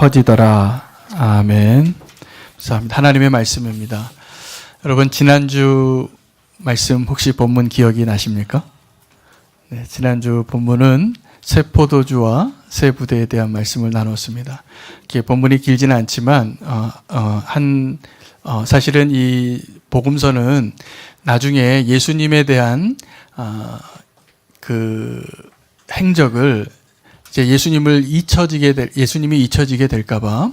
퍼지더라. 아멘. 감사합니다. 하나님의 말씀입니다. 여러분, 지난주 말씀 혹시 본문 기억이 나십니까? 네, 지난주 본문은 새 포도주와 새 부대에 대한 말씀을 나눴습니다. 본문이 길지는 않지만 사실은 이 복음서는 나중에 예수님에 대한 그 행적을 이제 예수님이 잊혀지게 될까봐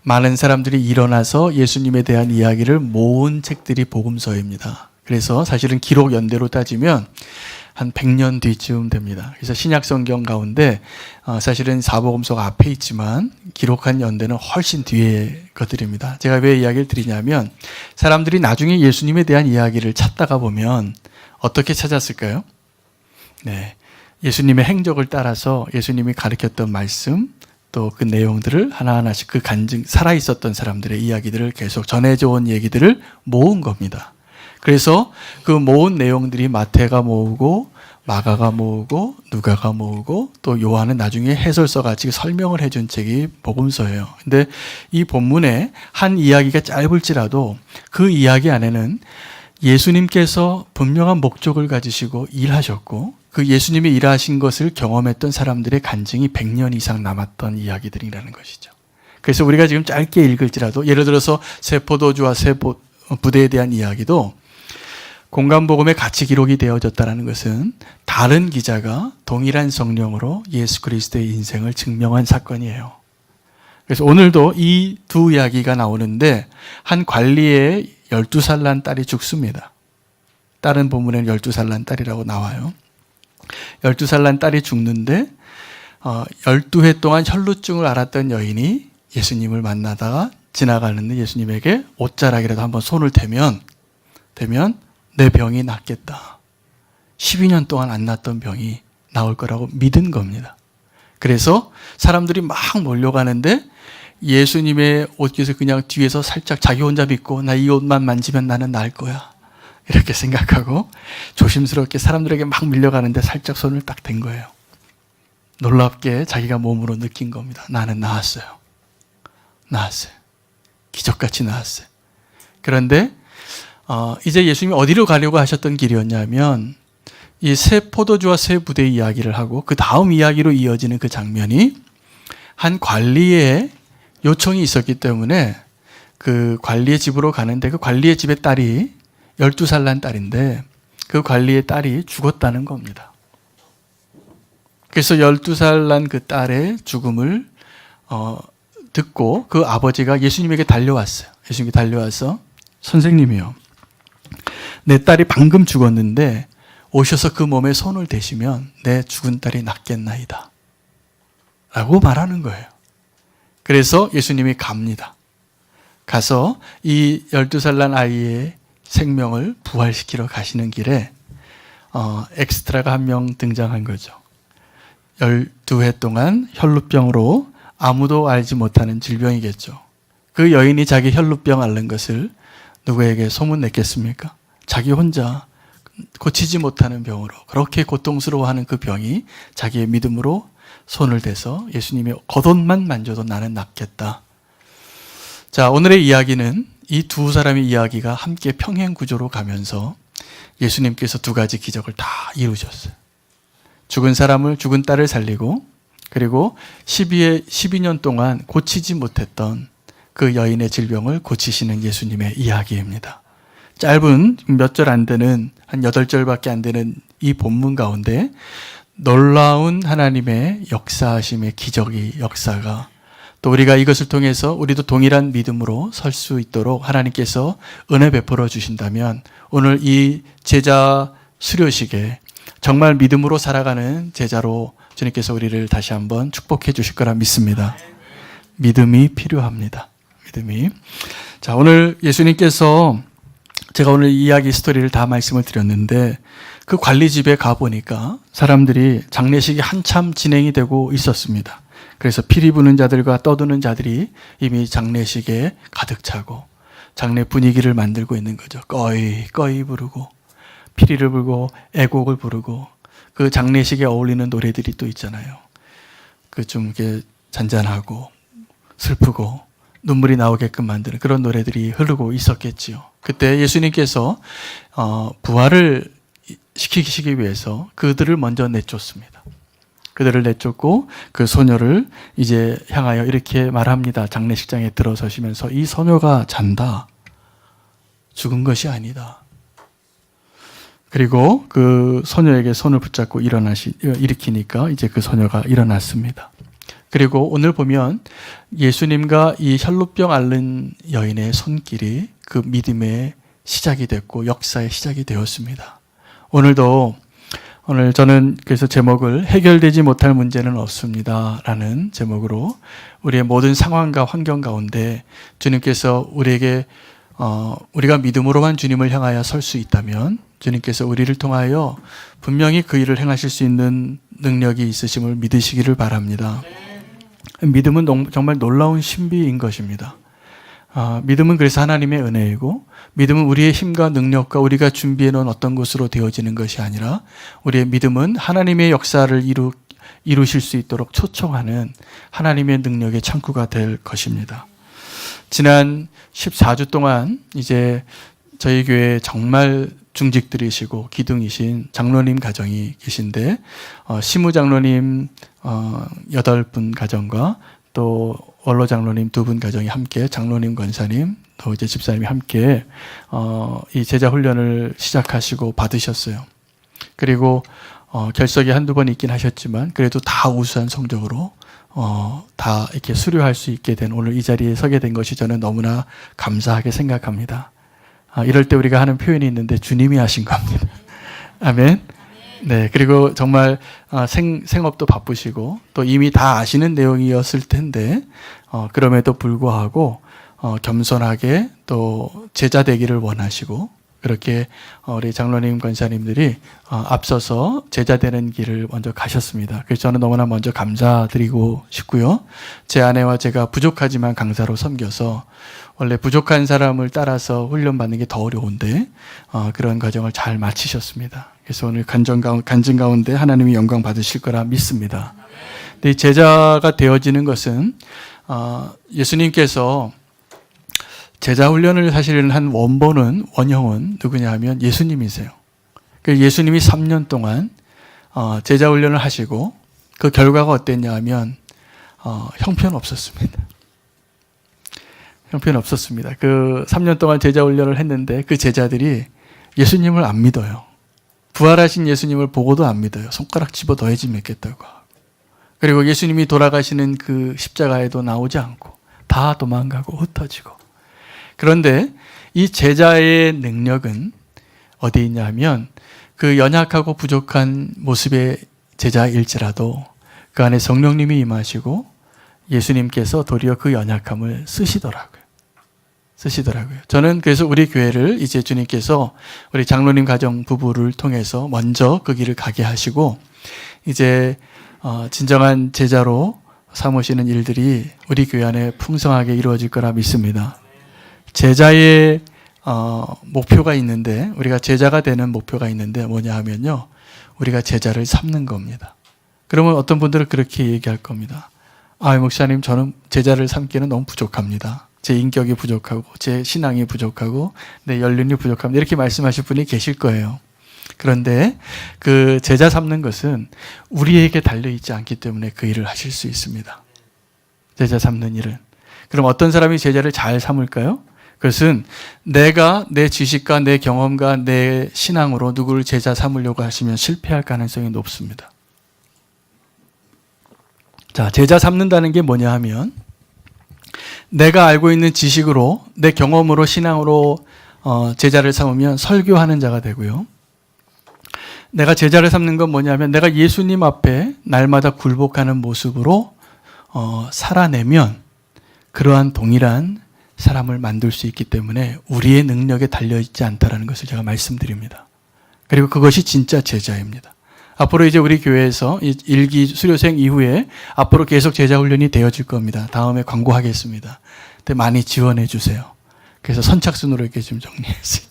많은 사람들이 일어나서 예수님에 대한 이야기를 모은 책들이 복음서입니다. 그래서 사실은 기록 연대로 따지면 한 100년 뒤쯤 됩니다. 그래서 신약 성경 가운데 사실은 사복음서가 앞에 있지만 기록한 연대는 훨씬 뒤의 것들입니다. 제가 왜 이야기를 드리냐면 사람들이 나중에 예수님에 대한 이야기를 찾다가 보면 어떻게 찾았을까요? 네, 예수님의 행적을 따라서 예수님이 가르쳤던 말씀 또 그 내용들을 하나하나씩 그 간증 살아있었던 사람들의 이야기들을 계속 전해져 온 얘기들을 모은 겁니다. 그래서 그 모은 내용들이 마태가 모으고 마가가 모으고 누가가 모으고 또 요한은 나중에 해설서 같이 설명을 해준 책이 복음서예요. 근데 이 본문에 한 이야기가 짧을지라도 그 이야기 안에는 예수님께서 분명한 목적을 가지시고 일하셨고 그 예수님이 일하신 것을 경험했던 사람들의 간증이 100년 이상 남았던 이야기들이라는 것이죠. 그래서 우리가 지금 짧게 읽을지라도 예를 들어서 새 포도주와 새 부대에 대한 이야기도 공간복음에 같이 기록이 되어졌다는 것은 다른 기자가 동일한 성령으로 예수 그리스도의 인생을 증명한 사건이에요. 그래서 오늘도 이 두 이야기가 나오는데 한 관리의 12살 난 딸이 죽습니다. 다른 본문에는 12살 난 딸이라고 나와요. 12살 난 딸이 죽는데 12해 동안 혈루증을 앓았던 여인이 예수님을 만나다가 지나가는데 예수님에게 옷자락이라도 한번 손을 대면 내 병이 낫겠다. 12년 동안 안 낫던 병이 나올 거라고 믿은 겁니다. 그래서 사람들이 막 몰려가는데 예수님의 옷깃을 그냥 뒤에서 살짝 자기 혼자 믿고 나 이 옷만 만지면 나는 나을 거야. 이렇게 생각하고 조심스럽게 사람들에게 막 밀려가는데 살짝 손을 딱 댄 거예요. 놀랍게 자기가 몸으로 느낀 겁니다. 나는 나았어요. 기적같이 나았어요. 그런데 이제 예수님이 어디로 가려고 하셨던 길이었냐면 이 새 포도주와 새 부대의 이야기를 하고 그 다음 이야기로 이어지는 그 장면이 한 관리의 요청이 있었기 때문에 그 관리의 집으로 가는데 그 관리의 집의 딸이 12살 난 딸인데 그 관리의 딸이 죽었다는 겁니다. 그래서 12살 난 그 딸의 죽음을 듣고 그 아버지가 예수님에게 달려왔어요. 예수님께 달려와서 선생님이요. 내 딸이 방금 죽었는데 오셔서 그 몸에 손을 대시면 내 죽은 딸이 낫겠나이다. 라고 말하는 거예요. 그래서 예수님이 갑니다. 가서 이 12살 난 아이의 생명을 부활시키러 가시는 길에 엑스트라가 한 명 등장한 거죠. 12해 동안 혈루병으로 아무도 알지 못하는 질병이겠죠. 그 여인이 자기 혈루병 앓는 것을 누구에게 소문냈겠습니까? 자기 혼자 고치지 못하는 병으로 그렇게 고통스러워하는 그 병이 자기의 믿음으로 손을 대서 예수님의 겉옷만 만져도 나는 낫겠다. 자, 오늘의 이야기는 이 두 사람의 이야기가 함께 평행 구조로 가면서 예수님께서 두 가지 기적을 다 이루셨어요. 죽은 딸을 살리고 그리고 12년 동안 고치지 못했던 그 여인의 질병을 고치시는 예수님의 이야기입니다. 짧은 몇 절 안 되는 한 8절밖에 안 되는 이 본문 가운데 놀라운 하나님의 역사하심의 역사가 또 우리가 이것을 통해서 우리도 동일한 믿음으로 설 수 있도록 하나님께서 은혜 베풀어 주신다면 오늘 이 제자 수료식에 정말 믿음으로 살아가는 제자로 주님께서 우리를 다시 한번 축복해 주실 거라 믿습니다. 믿음이 필요합니다. 자, 오늘 예수님께서 제가 오늘 이야기 스토리를 다 말씀을 드렸는데 그 관리 집에 가보니까 사람들이 장례식이 한참 진행이 되고 있었습니다. 그래서 피리 부는 자들과 떠드는 자들이 이미 장례식에 가득 차고 장례 분위기를 만들고 있는 거죠. 꺼이 부르고 피리를 불고 애곡을 부르고 그 장례식에 어울리는 노래들이 또 있잖아요. 그 좀 이렇게 잔잔하고 슬프고 눈물이 나오게끔 만드는 그런 노래들이 흐르고 있었겠지요. 그때 예수님께서 부활을 시키기 위해서 그들을 먼저 내쫓습니다. 그들을 내쫓고 그 소녀를 이제 향하여 이렇게 말합니다. 장례식장에 들어서시면서 이 소녀가 잔다. 죽은 것이 아니다. 그리고 그 소녀에게 손을 붙잡고 일으키니까 이제 그 소녀가 일어났습니다. 그리고 오늘 보면 예수님과 이 혈루병 앓는 여인의 손길이 그 믿음의 시작이 됐고 역사의 시작이 되었습니다. 오늘 저는 그래서 제목을 해결되지 못할 문제는 없습니다 라는 제목으로 우리의 모든 상황과 환경 가운데 주님께서 우리에게 우리가 믿음으로만 주님을 향하여 설 수 있다면 주님께서 우리를 통하여 분명히 그 일을 행하실 수 있는 능력이 있으심을 믿으시기를 바랍니다. 믿음은 정말 놀라운 신비인 것입니다. 믿음은 그래서 하나님의 은혜이고 믿음은 우리의 힘과 능력과 우리가 준비해 놓은 어떤 것으로 되어지는 것이 아니라 우리의 믿음은 하나님의 역사를 이루실 수 있도록 초청하는 하나님의 능력의 창구가 될 것입니다. 지난 14주 동안 이제 저희 교회에 정말 중직들이시고 기둥이신 장로님 가정이 계신데 시무 장로님 8분 가정과 또 원로 장로님 2분 가정이 함께 장로님 권사님 또 이제 집사님이 함께 이 제자 훈련을 시작하시고 받으셨어요. 그리고 결석이 한두 번 있긴 하셨지만 그래도 다 우수한 성적으로 다 이렇게 수료할 수 있게 된 오늘 이 자리에 서게 된 것이 저는 너무나 감사하게 생각합니다. 이럴 때 우리가 하는 표현이 있는데 주님이 하신 겁니다. 아멘. 네, 그리고 정말 생업도 바쁘시고 또 이미 다 아시는 내용이었을 텐데 그럼에도 불구하고 겸손하게 또 제자 되기를 원하시고 그렇게 우리 장로님 권사님들이 앞서서 제자 되는 길을 먼저 가셨습니다. 그래서 저는 너무나 먼저 감사드리고 싶고요. 제 아내와 제가 부족하지만 강사로 섬겨서 원래 부족한 사람을 따라서 훈련받는 게 더 어려운데 그런 과정을 잘 마치셨습니다. 그래서 오늘 간증 가운데 하나님이 영광 받으실 거라 믿습니다. 근데 제자가 되어지는 것은 예수님께서 제자 훈련을 사실은 한 원형은 누구냐 하면 예수님이세요. 예수님이 3년 동안 제자 훈련을 하시고 그 결과가 어땠냐 하면 형편없었습니다. 형편없었습니다. 그 3년 동안 제자 훈련을 했는데 그 제자들이 예수님을 안 믿어요. 부활하신 예수님을 보고도 안 믿어요. 손가락 집어 넣어야지 믿겠다고 하고. 그리고 예수님이 돌아가시는 그 십자가에도 나오지 않고 다 도망가고 흩어지고. 그런데 이 제자의 능력은 어디 있냐 하면 그 연약하고 부족한 모습의 제자일지라도 그 안에 성령님이 임하시고 예수님께서 도리어 그 연약함을 쓰시더라고요. 저는 그래서 우리 교회를 이제 주님께서 우리 장로님 가정 부부를 통해서 먼저 그 길을 가게 하시고 이제 진정한 제자로 삼으시는 일들이 우리 교회 안에 풍성하게 이루어질 거라 믿습니다. 제자의 목표가 있는데 우리가 제자가 되는 목표가 있는데 뭐냐 하면요. 우리가 제자를 삼는 겁니다. 그러면 어떤 분들은 그렇게 얘기할 겁니다. 목사님 저는 제자를 삼기는 너무 부족합니다. 제 인격이 부족하고 제 신앙이 부족하고 내 연륜이 부족합니다. 이렇게 말씀하실 분이 계실 거예요. 그런데 그 제자 삼는 것은 우리에게 달려있지 않기 때문에 그 일을 하실 수 있습니다. 제자 삼는 일은. 그럼 어떤 사람이 제자를 잘 삼을까요? 그것은 내가 내 지식과 내 경험과 내 신앙으로 누구를 제자 삼으려고 하시면 실패할 가능성이 높습니다. 자, 제자 삼는다는 게 뭐냐 하면 내가 알고 있는 지식으로 내 경험으로 신앙으로 제자를 삼으면 설교하는 자가 되고요. 내가 제자를 삼는 건 뭐냐면 내가 예수님 앞에 날마다 굴복하는 모습으로 살아내면 그러한 동일한 사람을 만들 수 있기 때문에 우리의 능력에 달려있지 않다는 것을 제가 말씀드립니다. 그리고 그것이 진짜 제자입니다. 앞으로 이제 우리 교회에서 1기 수료생 이후에 앞으로 계속 제자 훈련이 되어질 겁니다. 다음에 광고하겠습니다. 근데 많이 지원해 주세요. 그래서 선착순으로 이렇게 좀 정리해서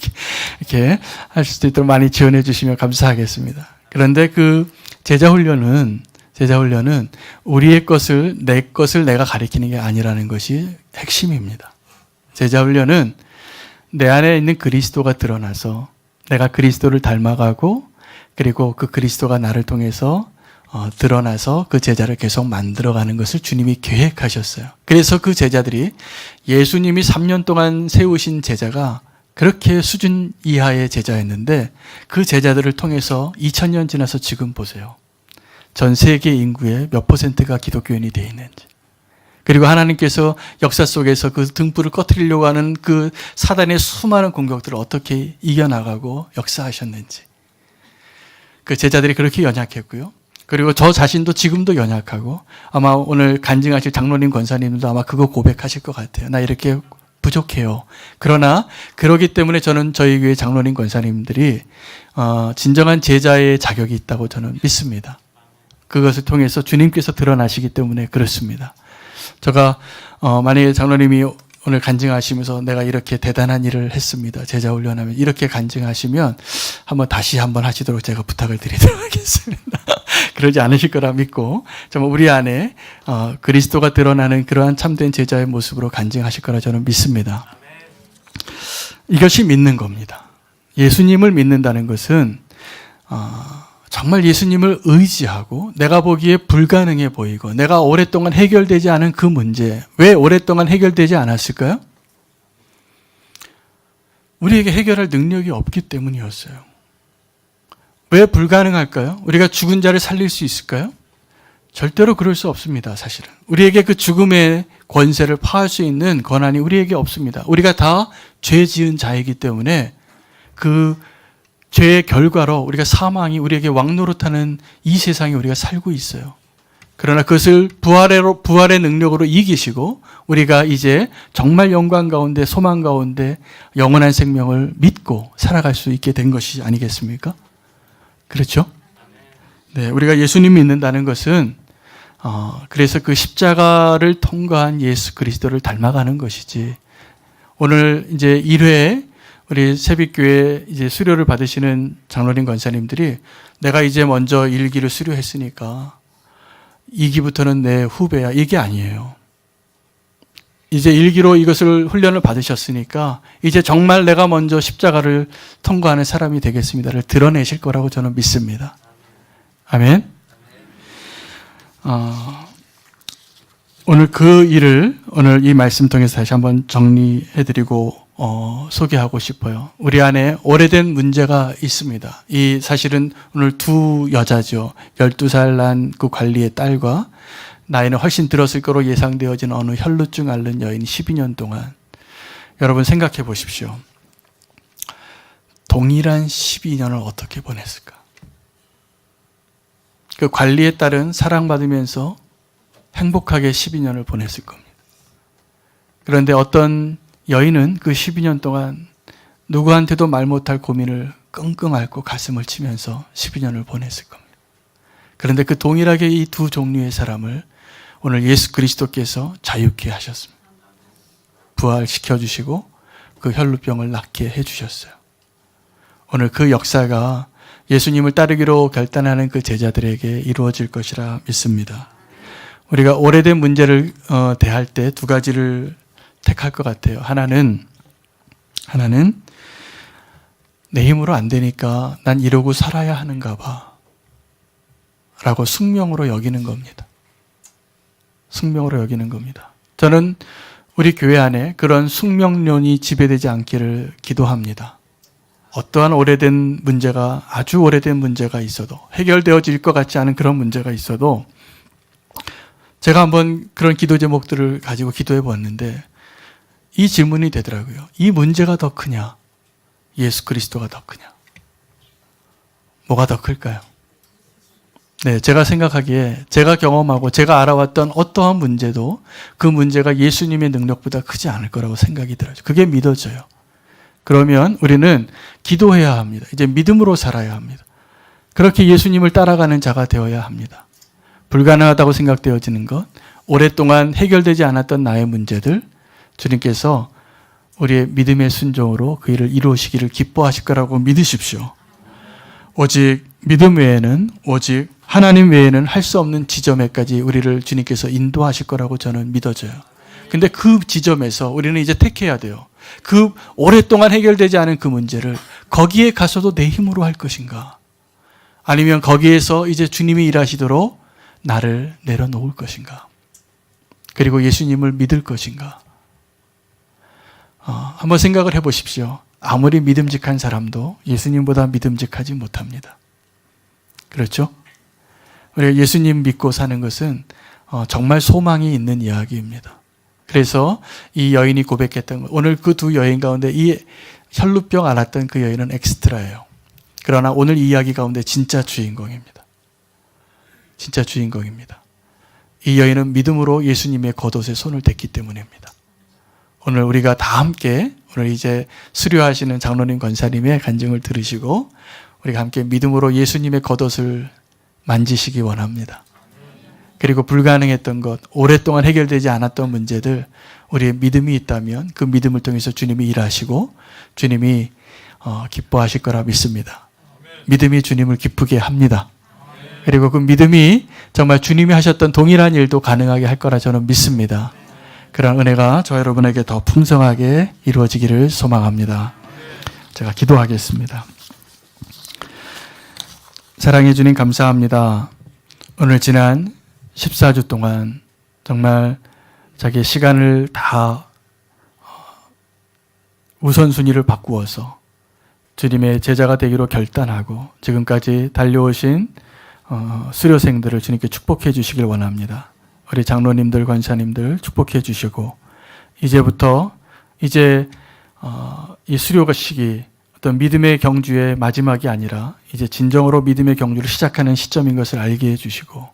이렇게 할 수 있도록 많이 지원해 주시면 감사하겠습니다. 그런데 그 제자 훈련은 제자 훈련은 우리의 것을, 내 것을 내가 가리키는 게 아니라는 것이 핵심입니다. 제자 훈련은 내 안에 있는 그리스도가 드러나서 내가 그리스도를 닮아가고 그리고 그 그리스도가 나를 통해서 드러나서 그 제자를 계속 만들어가는 것을 주님이 계획하셨어요. 그래서 그 제자들이 예수님이 3년 동안 세우신 제자가 그렇게 수준 이하의 제자였는데 그 제자들을 통해서 2000년 지나서 지금 보세요. 전 세계 인구의 몇 %가 기독교인이 되어 있는지. 그리고 하나님께서 역사 속에서 그 등불을 꺼트리려고 하는 그 사단의 수많은 공격들을 어떻게 이겨나가고 역사하셨는지. 그 제자들이 그렇게 연약했고요. 그리고 저 자신도 지금도 연약하고 아마 오늘 간증하실 장로님 권사님도 아마 그거 고백하실 것 같아요. 나 이렇게 부족해요. 그러나 그러기 때문에 저는 저희 교회 장로님 권사님들이 진정한 제자의 자격이 있다고 저는 믿습니다. 그것을 통해서 주님께서 드러나시기 때문에 그렇습니다. 제가 만약에 장로님이 오늘 간증하시면서 내가 이렇게 대단한 일을 했습니다. 제자 훈련하면 이렇게 간증하시면 다시 한번 하시도록 제가 부탁을 드리도록 하겠습니다. 그러지 않으실 거라 믿고 정말 우리 안에 그리스도가 드러나는 그러한 참된 제자의 모습으로 간증하실 거라 저는 믿습니다. 이것이 믿는 겁니다. 예수님을 믿는다는 것은 정말 예수님을 의지하고 내가 보기에 불가능해 보이고 내가 오랫동안 해결되지 않은 그 문제, 왜 오랫동안 해결되지 않았을까요? 우리에게 해결할 능력이 없기 때문이었어요. 왜 불가능할까요? 우리가 죽은 자를 살릴 수 있을까요? 절대로 그럴 수 없습니다, 사실은. 우리에게 그 죽음의 권세를 파할 수 있는 권한이 우리에게 없습니다. 우리가 다 죄 지은 자이기 때문에 그 죄의 결과로 우리가 사망이 우리에게 왕노릇하는 이 세상에 우리가 살고 있어요. 그러나 그것을 부활의 능력으로 이기시고 우리가 이제 정말 영광 가운데 소망 가운데 영원한 생명을 믿고 살아갈 수 있게 된 것이 아니겠습니까? 그렇죠? 네, 우리가 예수님 믿는다는 것은 그래서 그 십자가를 통과한 예수 그리스도를 닮아가는 것이지. 오늘 이제 1회 우리 새빛교회 이제 수료를 받으시는 장로님 권사님들이 내가 이제 먼저 1기를 수료했으니까 2기부터는 내 후배야. 이게 아니에요. 이제 1기로 이것을 훈련을 받으셨으니까 이제 정말 내가 먼저 십자가를 통과하는 사람이 되겠습니다를 드러내실 거라고 저는 믿습니다. 아멘. 오늘 그 일을 오늘 이 말씀 통해서 다시 한번 정리해드리고 소개하고 싶어요. 우리 안에 오래된 문제가 있습니다. 이 사실은 오늘 두 여자죠. 12살 난 그 관리의 딸과 나이는 훨씬 들었을 거로 예상되어진 어느 혈루증 앓는 여인이 12년 동안 여러분 생각해 보십시오. 동일한 12년을 어떻게 보냈을까? 그 관리의 딸은 사랑받으면서 행복하게 12년을 보냈을 겁니다. 그런데 어떤 여인은 그 12년 동안 누구한테도 말 못할 고민을 끙끙 앓고 가슴을 치면서 12년을 보냈을 겁니다. 그런데 그 동일하게 이 두 종류의 사람을 오늘 예수 그리스도께서 자유케 하셨습니다. 부활시켜 주시고 그 혈루병을 낫게 해주셨어요. 오늘 그 역사가 예수님을 따르기로 결단하는 그 제자들에게 이루어질 것이라 믿습니다. 우리가 오래된 문제를 대할 때 두 가지를 택할 것 같아요. 하나는 내 힘으로 안 되니까 난 이러고 살아야 하는가 봐 라고 숙명으로 여기는 겁니다. 숙명으로 여기는 겁니다. 저는 우리 교회 안에 그런 숙명론이 지배되지 않기를 기도합니다. 어떠한 오래된 문제가, 아주 오래된 문제가 있어도, 해결되어질 것 같지 않은 그런 문제가 있어도 제가 한번 그런 기도 제목들을 가지고 기도해 보았는데 이 질문이 되더라고요. 이 문제가 더 크냐? 예수 그리스도가 더 크냐? 뭐가 더 클까요? 네, 제가 생각하기에 제가 경험하고 제가 알아왔던 어떠한 문제도 그 문제가 예수님의 능력보다 크지 않을 거라고 생각이 들어요. 그게 믿어져요. 그러면 우리는 기도해야 합니다. 이제 믿음으로 살아야 합니다. 그렇게 예수님을 따라가는 자가 되어야 합니다. 불가능하다고 생각되어지는 것, 오랫동안 해결되지 않았던 나의 문제들, 주님께서 우리의 믿음의 순종으로 그 일을 이루시기를 기뻐하실 거라고 믿으십시오. 오직 믿음 외에는 오직 하나님 외에는 할 수 없는 지점에까지 우리를 주님께서 인도하실 거라고 저는 믿어져요. 근데 그 지점에서 우리는 이제 택해야 돼요. 그 오랫동안 해결되지 않은 그 문제를 거기에 가서도 내 힘으로 할 것인가? 아니면 거기에서 이제 주님이 일하시도록 나를 내려놓을 것인가? 그리고 예수님을 믿을 것인가? 한번 생각을 해보십시오. 아무리 믿음직한 사람도 예수님보다 믿음직하지 못합니다. 그렇죠? 우리가 예수님 믿고 사는 것은 정말 소망이 있는 이야기입니다. 그래서 이 여인이 고백했던 것, 오늘 그 두 여인 가운데 이 혈루병 앓았던 그 여인은 엑스트라예요. 그러나 오늘 이 이야기 가운데 진짜 주인공입니다. 진짜 주인공입니다. 이 여인은 믿음으로 예수님의 겉옷에 손을 댔기 때문입니다. 오늘 우리가 다 함께 오늘 이제 수료하시는 장로님 권사님의 간증을 들으시고 우리가 함께 믿음으로 예수님의 겉옷을 만지시기 원합니다. 그리고 불가능했던 것, 오랫동안 해결되지 않았던 문제들, 우리의 믿음이 있다면 그 믿음을 통해서 주님이 일하시고 주님이 기뻐하실 거라 믿습니다. 믿음이 주님을 기쁘게 합니다. 그리고 그 믿음이 정말 주님이 하셨던 동일한 일도 가능하게 할 거라 저는 믿습니다. 그런 은혜가 저 여러분에게 더 풍성하게 이루어지기를 소망합니다. 제가 기도하겠습니다. 사랑해 주님 감사합니다. 오늘 지난 14주 동안 정말 자기의 시간을 다 우선순위를 바꾸어서 주님의 제자가 되기로 결단하고 지금까지 달려오신 수료생들을 주님께 축복해 주시길 원합니다. 우리 장로님들, 권사님들 축복해 주시고 이제부터 이제 이 수료가 시기 어떤 믿음의 경주의 마지막이 아니라 이제 진정으로 믿음의 경주를 시작하는 시점인 것을 알게 해주시고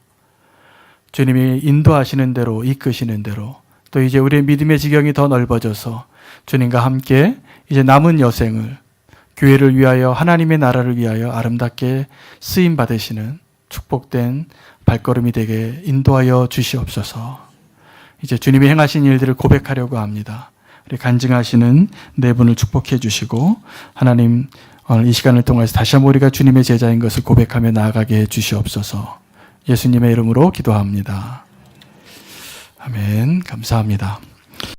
주님이 인도하시는 대로 이끄시는 대로 또 이제 우리의 믿음의 지경이 더 넓어져서 주님과 함께 이제 남은 여생을 교회를 위하여 하나님의 나라를 위하여 아름답게 쓰임 받으시는 축복된 발걸음이 되게 인도하여 주시옵소서. 이제 주님이 행하신 일들을 고백하려고 합니다. 우리 간증하시는 네 분을 축복해 주시고 하나님 오늘 이 시간을 통해서 다시 한번 우리가 주님의 제자인 것을 고백하며 나아가게 해 주시옵소서. 예수님의 이름으로 기도합니다. 아멘. 감사합니다.